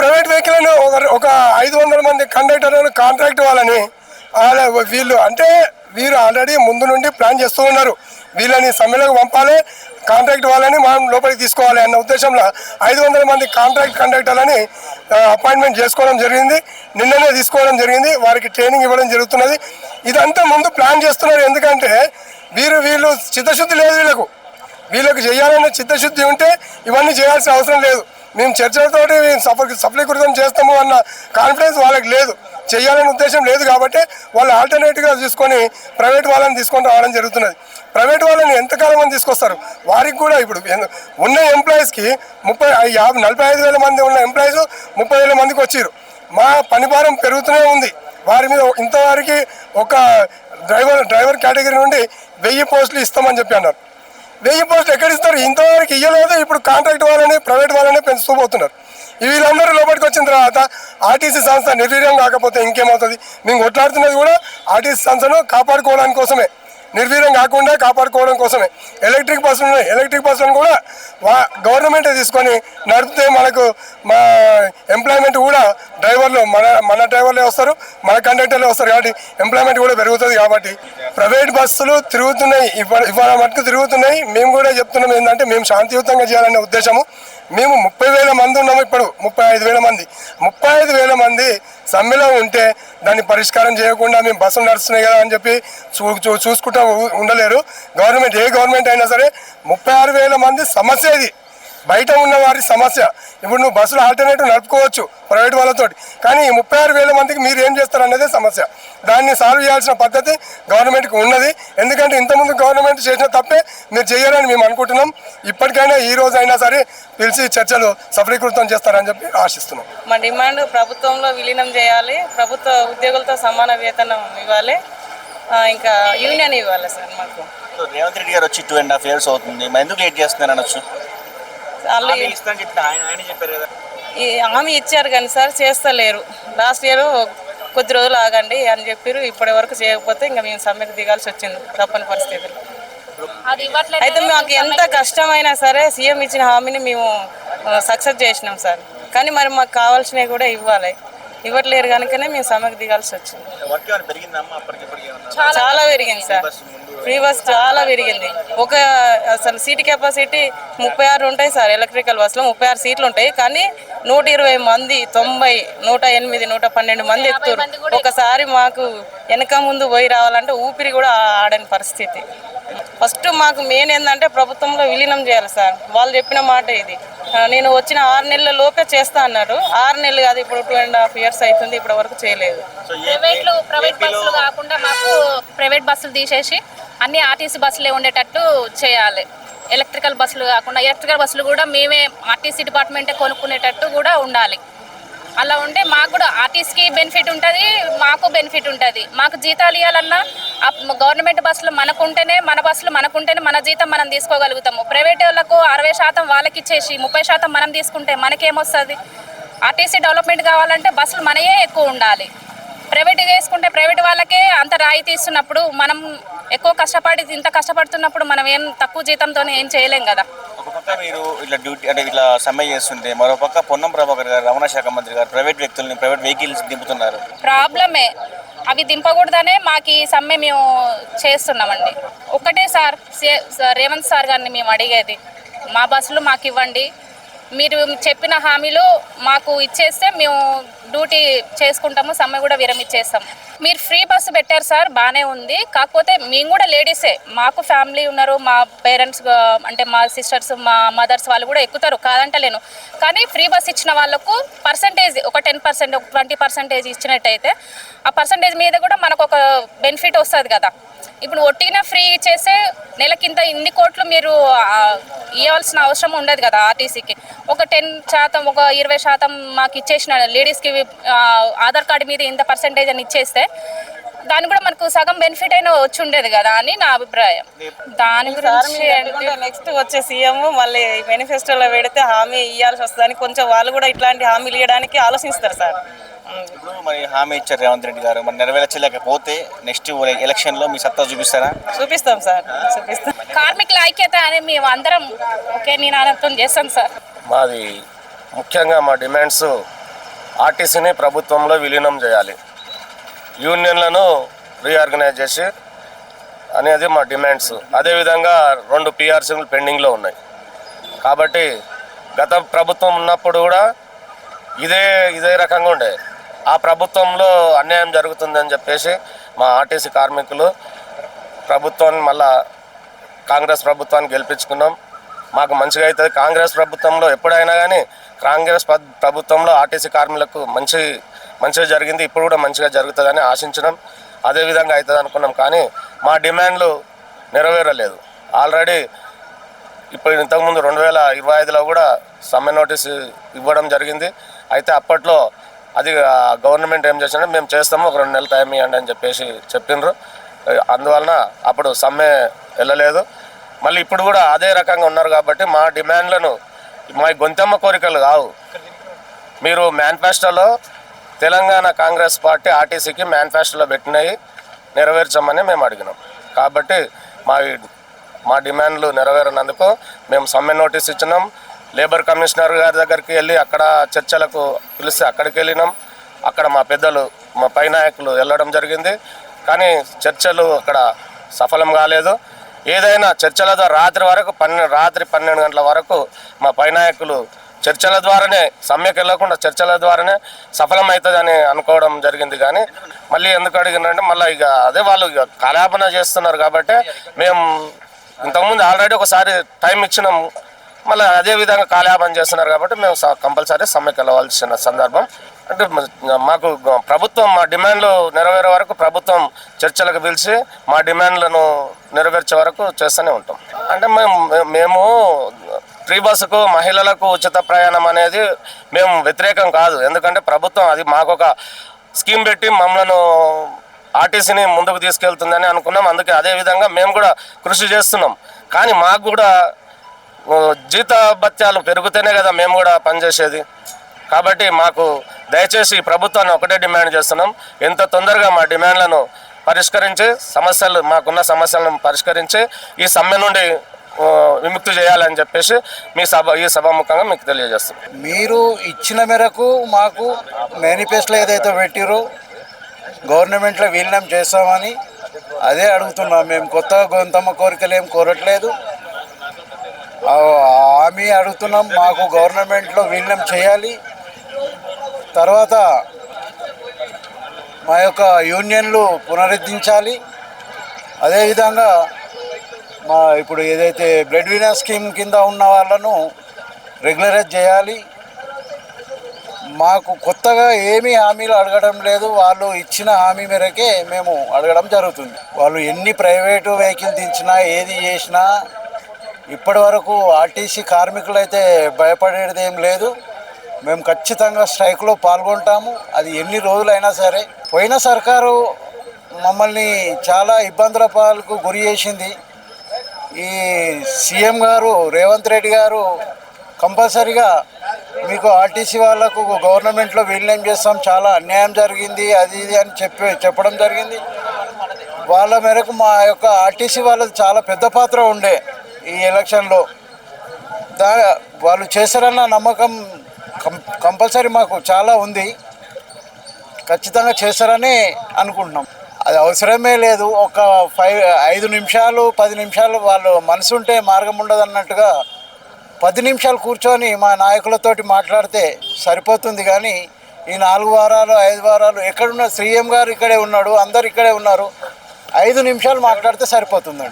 Private vehicle ఒక 500 మంది కండక్టర్లను కాంట్రాక్ట్ వాళ్ళని వీళ్ళు అంటే వీరు ఆల్రెడీ ముందు నుండి ప్లాన్ చేస్తూ ఉన్నారు. వీళ్ళని సమ్మెలకు పంపాలి, కాంట్రాక్ట్ వాళ్ళని మనం లోపలికి తీసుకోవాలి అన్న ఉద్దేశంలో 500 మంది కాంట్రాక్ట్ కండక్టర్లని అపాయింట్మెంట్ చేసుకోవడం జరిగింది. నిన్ననే తీసుకోవడం జరిగింది. వారికి ట్రైనింగ్ ఇవ్వడం జరుగుతున్నది. ఇదంతా ముందు ప్లాన్ చేస్తున్నారు. ఎందుకంటే వీళ్ళు చిత్తశుద్ధి లేదు. వీళ్ళకు చేయాలనే చిత్తశుద్ధి ఉంటే ఇవన్నీ చేయాల్సిన అవసరం లేదు. మేము చర్చలతోటి సఫలీకృతం చేస్తాము అన్న కాన్ఫిడెన్స్ వాళ్ళకి లేదు. చేయాలనే ఉద్దేశం లేదు కాబట్టి వాళ్ళు ఆల్టర్నేటివ్గా తీసుకొని ప్రైవేట్ వాళ్ళని తీసుకొని రావడం జరుగుతున్నది. ప్రైవేట్ వాళ్ళని ఎంతకాలం మంది తీసుకొస్తారు? వారికి కూడా ఇప్పుడు ఉన్న ఎంప్లాయీస్కి 45,000 మంది ఉన్న ఎంప్లాయీస్ 30,000 మందికి వచ్చారు. మా పనిభారం పెరుగుతూనే ఉంది. వారి మీద ఇంతవరకు ఒక డ్రైవర్ కేటగిరీ నుండి 1000 పోస్టులు ఇస్తామని చెప్పి అన్నారు. 1000 పోస్టులు ఎక్కడ ఇస్తారు? ఇంతవరకు ఇవ్వలేదు. ఇప్పుడు కాంట్రాక్ట్ వాళ్ళని ప్రైవేట్ వాళ్ళని పెంచుతూ పోతున్నారు. వీళ్ళందరూ లోపలికి వచ్చిన తర్వాత ఆర్టీసీ సంస్థ నిర్వీర్యం కాకపోతే ఇంకేమవుతుంది? మేము కొట్లాడుతున్నది కూడా ఆర్టీసీ సంస్థను కాపాడుకోవడానికి కోసమే, నిర్వీర్యం కాకుండా కాపాడుకోవడం కోసమే. ఎలక్ట్రిక్ బస్సులను కూడా గవర్నమెంటే తీసుకొని నడిపితే మనకు మా ఎంప్లాయ్మెంట్ కూడా డ్రైవర్లు మన డ్రైవర్లే వస్తారు, మన కండక్టర్లే వస్తారు. కాబట్టి ఎంప్లాయ్మెంట్ కూడా పెరుగుతుంది. కాబట్టి ప్రైవేట్ బస్సులు తిరుగుతున్నాయి, ఇవాళ మటుకు తిరుగుతున్నాయి. మేము కూడా చెప్తున్నాం ఏంటంటే మేము శాంతియుతంగా చేయాలనే ఉద్దేశము. మేము 30,000 మంది ఉన్నాము. ఇప్పుడు 35,000 మంది సమ్మెలో ఉంటే దాన్ని పరిష్కారం చేయకుండా మేము బస్సులు నడుస్తున్నాయి కదా అని చెప్పి చూసుకుంటూ ఉండలేరు. ఏ గవర్నమెంట్ అయినా సరే 36,000 మంది సమస్య ఇది, బయట ఉన్న వారి సమస్య. ఇప్పుడు నువ్వు బస్సులు ఆల్టర్నేటివ్ నడుపుకోవచ్చు ప్రైవేట్ వాళ్ళతో, కానీ ఈ 36,000 మందికి మీరు ఏం చేస్తారు అనేది సమస్య. దాన్ని సాల్వ్ చేయాల్సిన పద్ధతి గవర్నమెంట్కి ఉన్నది. ఎందుకంటే ఇంతకుముందు గవర్నమెంట్ చేసిన తప్పే మీరు చేయాలని మేము అనుకుంటున్నాం. ఇప్పటికైనా ఈ రోజు అయినా సరే పిలిచి చర్చలు సఫలీకృతం చేస్తారని చెప్పి ఆశిస్తున్నాం. మా డిమాండ్ ప్రభుత్వంలో విలీనం చేయాలి, ప్రభుత్వ ఉద్యోగులతో సమాన వేతనం ఇవ్వాలి, ఇంకా యూనియన్ ఇవ్వాలి సార్. మాకు రేవంత్ రెడ్డి గారు వచ్చి 2.5 years అవుతుంది, ఎందుకు లేట్ చేస్తున్నారు అనొచ్చు? ఈ హామీ ఇచ్చారు కానీ సార్ చేస్తలేరు. లాస్ట్ ఇయర్ కొద్ది రోజులు ఆగండి అని చెప్పారు. ఇప్పటి వరకు చేయకపోతే ఇంకా మేము సమ్మెకు దిగాల్సి వచ్చింది తప్పని పరిస్థితులు. అయితే మాకు ఎంత కష్టమైనా సరే సీఎం ఇచ్చిన హామీని మేము సక్సెస్ చేసినాం సార్. కానీ మరి మాకు కావాల్సినవి కూడా ఇవ్వట్లేరు కనుకనే మేము సమ్మెకు దిగాల్సి వచ్చింది. చాలా పెరిగింది సార్. ఫ్రీ బస్ చాలా పెరిగింది. అసలు సీట్ కెపాసిటీ 36 ఉంటాయి సార్. ఎలక్ట్రికల్ బస్సులో 36 సీట్లు ఉంటాయి. కానీ 120 మంది, 90, 108, 112 మంది ఎక్కుతారు. ఒకసారి మాకు వెనక ముందు పోయి రావాలంటే ఊపిరి కూడా ఆడని పరిస్థితి. ఫస్ట్ మాకు మెయిన్ ఏంటంటే ప్రభుత్వంలో విలీనం చేయాలి సార్. వాళ్ళు చెప్పిన మాట ఇది. నేను వచ్చిన 6 నెలల లోపే చేస్తా అన్నారు. 6 నెలలు కాదు, ఇప్పుడు 2.5 years అవుతుంది, ఇప్పటి వరకు చేయలేదు. ప్రైవేట్ బస్సులు కాకుండా మాకు ప్రైవేట్ బస్సులు తీసేసి అన్ని ఆర్టీసీ బస్సులే ఉండేటట్టు చేయాలి. ఎలక్ట్రికల్ బస్సులు కాకుండా ఎలక్ట్రికల్ బస్సులు కూడా మేమే ఆర్టీసీ డిపార్ట్మెంటే కొనుక్కునేటట్టు కూడా ఉండాలి. అలా ఉంటే మాకు కూడా ఆర్టీసీకి బెనిఫిట్ ఉంటుంది, మాకు బెనిఫిట్ ఉంటుంది. మాకు జీతాలు ఇవ్వాలన్నా గవర్నమెంట్ బస్సులు మనకుంటేనే, మన బస్సులు మనకుంటేనే మన జీతం మనం తీసుకోగలుగుతాము. ప్రైవేట్ వాళ్ళకు 60% వాళ్ళకి ఇచ్చేసి 30% మనం తీసుకుంటే మనకేమొస్తుంది? ఆర్టీసీ డెవలప్మెంట్ కావాలంటే బస్సులు మనయే ఎక్కువ ఉండాలి. ప్రైవేట్ చేసుకుంటే ప్రైవేట్ వాళ్ళకే అంత రాయితీ ఇస్తున్నప్పుడు మనం ఎక్కువ ఇంత కష్టపడుతున్నప్పుడు మనం ఏం తక్కువ జీతంతో ఏం చేయలేం కదా. ఒక పక్క మీరు ఇట్లా డ్యూటీ అంటే ఇట్లా సమ్మె చేస్తుంటే, మరో పక్క పొన్నం ప్రభాకర్ గారు, రవాణా శాఖ మంత్రి గారు ప్రైవేట్ వ్యక్తుల్ని ప్రైవేట్ వెహికల్స్ దింపుతున్నారు. ప్రాబ్లమే అవి దింపకూడదనే మాకు ఈ సమ్మె మేము చేస్తున్నామండి. ఒకటే సార్, రేవంత్ సార్ గారిని మేము అడిగేది, మా బస్సులు మాకు ఇవ్వండి, మీరు చెప్పిన హామీలు మాకు ఇచ్చేస్తే మేము డ్యూటీ చేసుకుంటాము, సమ్మె కూడా విరమిచ్చేస్తాము. మీరు ఫ్రీ బస్సు పెట్టారు సార్, బాగానే ఉంది. కాకపోతే మేము కూడా లేడీసే, మాకు ఫ్యామిలీ ఉన్నారు, మా పేరెంట్స్ అంటే మా సిస్టర్స్, మా మదర్స్ వాళ్ళు కూడా ఎక్కుతారు, కాదంటలేను. కానీ ఫ్రీ బస్ ఇచ్చిన వాళ్ళకు పర్సంటేజ్ ఒక 10%, ఒక 20% ఇచ్చినట్టయితే ఆ పర్సంటేజ్ మీద కూడా మనకు ఒక బెనిఫిట్ వస్తుంది కదా. ఇప్పుడు ఒట్టిన ఫ్రీ ఇచ్చేస్తే నెలకింత ఇన్ని కోట్లు మీరు ఇవ్వాల్సిన అవసరం ఉండదు కదా ఆర్టీసీకి. ఒక 10%, ఒక 20% మాకు ఇచ్చేసిన లేడీస్కి ఆధార్ కార్డు మీద ఇంత పర్సంటేజ్ అని ఇచ్చేస్తే దాని కూడా మనకు సగం బెనిఫిట్ అయినా వచ్చి ఉండేది కదా అని నా అభిప్రాయం. దాని గురించి నెక్స్ట్ వచ్చే సీఎం మళ్ళీ మేనిఫెస్టోలో పెడితే హామీ ఇవ్వాల్సి వస్తుందని కొంచెం వాళ్ళు కూడా ఇట్లాంటి హామీలు ఇవ్వడానికి ఆలోచిస్తారు సార్. ఇప్పుడు మరి హామీ ఇచ్చారు రేవంత్ రెడ్డి గారు, మరి నెరవేర్చలేకపోతే నెక్స్ట్ ఎలక్షన్లో మీ సత్తా చూపిస్తారా? చూపిస్తాం సార్, చూపిస్తాం. కార్మికుల ఐక్యత అని మేము అందరం ఒకే నినాదంతో చేస్తాం సార్. మాది ముఖ్యంగా మా డిమాండ్స్ ఆర్టీసీని ప్రభుత్వంలో విలీనం చేయాలి, యూనియన్లను రీఆర్గనైజ్ చేసి అనేది మా డిమాండ్స్. అదేవిధంగా 2 పిఆర్సీలు పెండింగ్లో ఉన్నాయి. కాబట్టి గత ప్రభుత్వం ఉన్నప్పుడు కూడా ఇదే రకంగా ఉండే. ఆ ప్రభుత్వంలో అన్యాయం జరుగుతుందని చెప్పేసి మా ఆర్టీసీ కార్మికులు ప్రభుత్వాన్ని మళ్ళా కాంగ్రెస్ ప్రభుత్వాన్ని గెలిపించుకున్నాం. మాకు మంచిగా అవుతుంది. కాంగ్రెస్ ప్రభుత్వంలో ఎప్పుడైనా కానీ కాంగ్రెస్ ప్రభుత్వంలో ఆర్టీసీ కార్మికులకు మంచిగా జరిగింది. ఇప్పుడు కూడా మంచిగా జరుగుతుందని ఆశించినాం. అదేవిధంగా అవుతుంది అనుకున్నాం. కానీ మా డిమాండ్లు నెరవేరలేదు. ఆల్రెడీ ఇప్పుడు ఇంతకుముందు 2025లో కూడా సమ్మె నోటీసు ఇవ్వడం జరిగింది. అయితే అప్పట్లో అది గవర్నమెంట్ ఏం చేసిందంటే మేము చేస్తాము, ఒక 2 నెలలు టైం ఇవ్వండి అని చెప్పేసి చెప్పిండ్రు. అందువలన అప్పుడు సమ్మె వెళ్ళలేదు. మళ్ళీ ఇప్పుడు కూడా అదే రకంగా ఉన్నారు. కాబట్టి మా డిమాండ్లను మా గొంతెమ్మ కోరికలు కావు. మీరు మేనిఫెస్టోలో తెలంగాణ కాంగ్రెస్ పార్టీ ఆర్టీసీకి మేనిఫెస్టోలో పెట్టినవి నెరవేర్చమని మేము అడిగినాం. కాబట్టి మా డిమాండ్లు నెరవేరినందుకు మేము సమ్మె నోటీస్ ఇచ్చినాం. లేబర్ కమిషనర్ గారి దగ్గరికి వెళ్ళి అక్కడ చర్చలకు పిలిస్తే అక్కడికి వెళ్ళినాం. అక్కడ మా పెద్దలు, మా పై నాయకులు వెళ్ళడం జరిగింది. కానీ చర్చలు అక్కడ సఫలం కాలేదు. ఏదైనా చర్చల ద్వారా రాత్రి 12 గంటల వరకు మా పై నాయకులు చర్చల ద్వారానే, సమ్మెకు వెళ్ళకుండా చర్చల ద్వారానే సఫలమవుతుందని అనుకోవడం జరిగింది. కానీ మళ్ళీ ఎందుకు అడిగినంటే మళ్ళీ ఇక అదే వాళ్ళు ఇక కాలాపన చేస్తున్నారు. కాబట్టి మేము ఇంతకుముందు ఆల్రెడీ ఒకసారి టైం ఇచ్చినాం. మళ్ళీ అదే విధంగా కాలయాపన చేస్తున్నారు. కాబట్టి మేము కంపల్సరీ సమ్మెకు వెళ్ళవలసిన సందర్భం. అంటే మాకు ప్రభుత్వం మా డిమాండ్లు నెరవేరే వరకు ప్రభుత్వం చర్చలకు పిలిచి మా డిమాండ్లను నెరవేర్చే వరకు చేస్తూనే ఉంటాం. అంటే మేము ఫ్రీ బస్సుకు మహిళలకు ఉచిత ప్రయాణం అనేది మేము వ్యతిరేకం కాదు. ఎందుకంటే ప్రభుత్వం అది మాకు ఒక స్కీమ్ పెట్టి మమ్మల్ని ఆర్టీసీని ముందుకు తీసుకెళ్తుందని అనుకున్నాం. అందుకే అదేవిధంగా మేము కూడా కృషి చేస్తున్నాం. కానీ మాకు కూడా జీత భత్యాలు పెరిగితేనే కదా మేము కూడా పనిచేసేది. కాబట్టి మాకు దయచేసి ప్రభుత్వాన్ని ఒకటే డిమాండ్ చేస్తున్నాం, ఎంత తొందరగా మా డిమాండ్లను పరిష్కరించి మాకున్న సమస్యలను పరిష్కరించి ఈ సమ్మె నుండి విముక్తి చేయాలని చెప్పేసి ఈ సభాముఖంగా మీకు తెలియజేస్తున్నాం. మీరు ఇచ్చిన మేరకు మాకు మేనిఫెస్టోలో ఏదైతే పెట్టిరో గవర్నమెంట్లో విలీనం చేస్తామని అదే అడుగుతున్నాం. మేము కొత్తగా గొంతమ్మ కోరికలు ఏం కోరట్లేదు, హామీ అడుగుతున్నాం. మాకు గవర్నమెంట్లో విలీనం చేయాలి. తర్వాత మా యొక్క యూనియన్లు పునరుద్ధరించాలి. అదేవిధంగా ఇప్పుడు ఏదైతే బ్లడ్ వినర్ స్కీమ్ కింద ఉన్న వాళ్ళను రెగ్యులరైజ్ చేయాలి. మాకు కొత్తగా ఏమీ హామీలు అడగడం లేదు. వాళ్ళు ఇచ్చిన హామీ మేరకే మేము అడగడం జరుగుతుంది. వాళ్ళు ఎన్ని ప్రైవేటు వెహికల్ దించినా ఏది చేసినా ఇప్పటి వరకు ఆర్టీసీ కార్మికులు అయితే భయపడేది ఏం లేదు. మేము ఖచ్చితంగా స్ట్రైక్లో పాల్గొంటాము. అది ఎన్ని రోజులైనా సరే. పోయిన సర్కారు మమ్మల్ని చాలా ఇబ్బందుల పాలకు గురి చేసింది. ఈ సీఎం గారు రేవంత్ రెడ్డి గారు కంపల్సరీగా మీకు ఆర్టీసీ వాళ్ళకు గవర్నమెంట్లో విలీనం చేస్తాం, చాలా అన్యాయం జరిగింది అది ఇది అని చెప్పడం జరిగింది. వాళ్ళ మేరకు మా యొక్క ఆర్టీసీ వాళ్ళది చాలా పెద్ద పాత్ర ఉండే ఈ ఎలక్షన్లో. వాళ్ళు చేస్తారన్న నమ్మకం కంపల్సరీ మాకు చాలా ఉంది. ఖచ్చితంగా చేస్తారని అనుకుంటున్నాం. అది అవసరమే లేదు. ఒక 5 నిమిషాలు 10 నిమిషాలు వాళ్ళు మనసు ఉంటే మార్గం ఉండదు అన్నట్టుగా 10 నిమిషాలు కూర్చొని మా నాయకులతోటి మాట్లాడితే సరిపోతుంది. కానీ ఈ 4 వారాలు 5 వారాలు ఎక్కడున్న సీఎం గారు ఇక్కడే ఉన్నాడు, అందరు ఇక్కడే ఉన్నారు. 5 నిమిషాలు మాట్లాడితే సరిపోతుందండి.